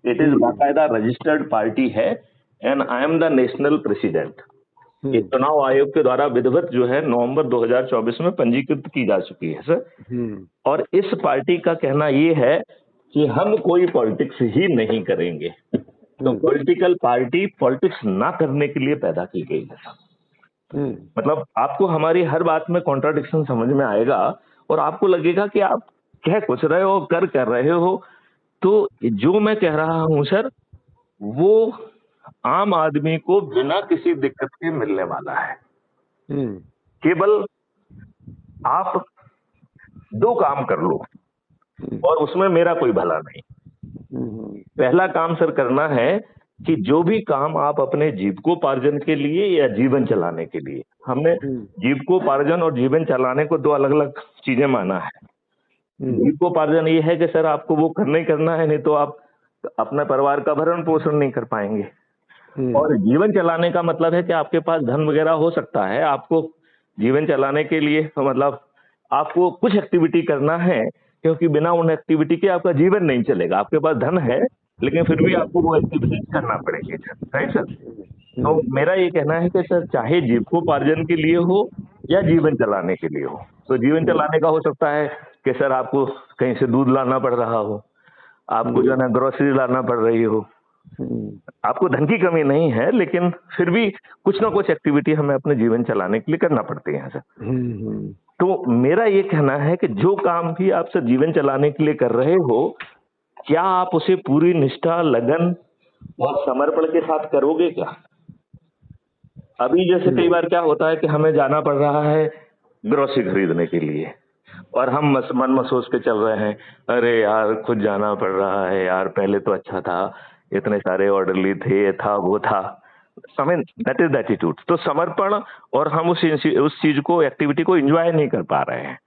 It is बाकायदा registered party है and I am the national president. ये चुनाव आयोग के द्वारा विधिवत जो है नवंबर 2024 में पंजीकृत की जा चुकी है सर। और इस पार्टी का कहना ये है कि हम कोई पॉलिटिक्स ही नहीं करेंगे। तो पॉलिटिकल पार्टी पॉलिटिक्स ना करने के लिए पैदा की गई है सर। मतलब आपको हमारी हर बात में कॉन्ट्राडिक्शन समझ में आएगा और आपको लगेगा कि आप कह कुछ रहे हो कर रहे हो। तो जो मैं कह रहा हूं सर वो आम आदमी को बिना किसी दिक्कत के मिलने वाला है। केवल आप दो काम कर लो और उसमें मेरा कोई भला नहीं। पहला काम सर करना है कि जो भी काम आप अपने जीविकोपार्जन के लिए या जीवन चलाने के लिए, हमने जीविकोपार्जन और जीवन चलाने को दो अलग अलग चीजें माना है। जीविकोपार्जन ये है कि सर आपको वो करना ही करना है, नहीं तो आप अपने परिवार का भरण पोषण नहीं कर पाएंगे। और जीवन चलाने का मतलब है कि आपके पास धन वगैरह हो सकता है, आपको जीवन चलाने के लिए तो मतलब आपको कुछ एक्टिविटी करना है, क्योंकि बिना उन एक्टिविटी के आपका जीवन नहीं चलेगा। आपके पास धन है लेकिन फिर भी आपको वो एक्टिविटी करना पड़ेगी सर, राइट सर। तो मेरा ये कहना है कि सर चाहे जीविकोपार्जन के लिए हो या जीवन चलाने के लिए हो, तो जीवन चलाने का हो सकता है कि सर आपको कहीं से दूध लाना पड़ रहा हो, आपको जो है ना ग्रोसरी लाना पड़ रही हो, आपको धन की कमी नहीं है लेकिन फिर भी कुछ ना कुछ एक्टिविटी हमें अपने जीवन चलाने के लिए करना पड़ती है सर। तो मेरा ये कहना है कि जो काम भी आप सर जीवन चलाने के लिए कर रहे हो, क्या आप उसे पूरी निष्ठा, लगन और समर्पण के साथ करोगे क्या? अभी जैसे कई बार क्या होता है कि हमें जाना पड़ रहा है ग्रोसरी खरीदने के लिए और हम मन में सोच के चल रहे हैं, अरे यार खुद जाना पड़ रहा है यार, पहले तो अच्छा था, इतने सारे ऑर्डरली थे, ये था वो था। I mean that is the attitude. तो समर्पण और हम उस चीज को, एक्टिविटी को एंजॉय नहीं कर पा रहे हैं।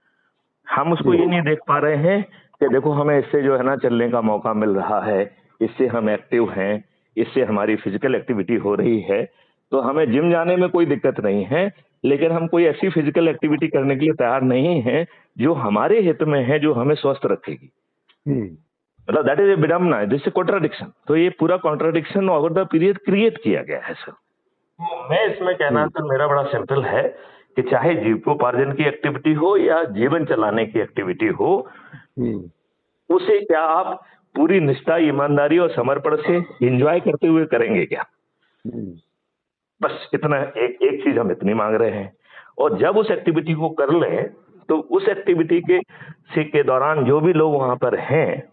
हम उसको ये नहीं देख पा रहे हैं कि देखो हमें इससे जो है ना चलने का मौका मिल रहा है, इससे हम एक्टिव हैं, इससे हमारी फिजिकल एक्टिविटी हो रही है। तो हमें जिम जाने में कोई दिक्कत नहीं है, लेकिन हम कोई ऐसी फिजिकल एक्टिविटी करने के लिए तैयार नहीं है जो हमारे हित में है, जो हमें स्वस्थ रखेगी। मतलब दैट इज ए विडम्बना, दिस इज कॉन्ट्राडिक्शन। तो ये पूरा contradiction over the period create किया गया है सर। तो मैं इसमें कहना सर मेरा बड़ा सिंपल है कि चाहे जीविकोपार्जन की एक्टिविटी हो या जीवन चलाने की एक्टिविटी हो, उसे क्या आप पूरी निष्ठा, ईमानदारी और समर्पण से एंजॉय करते हुए करेंगे क्या? बस इतना, एक चीज हम इतनी मांग रहे हैं। और जब उस एक्टिविटी को कर लें तो उस एक्टिविटी के दौरान जो भी लोग वहां पर हैं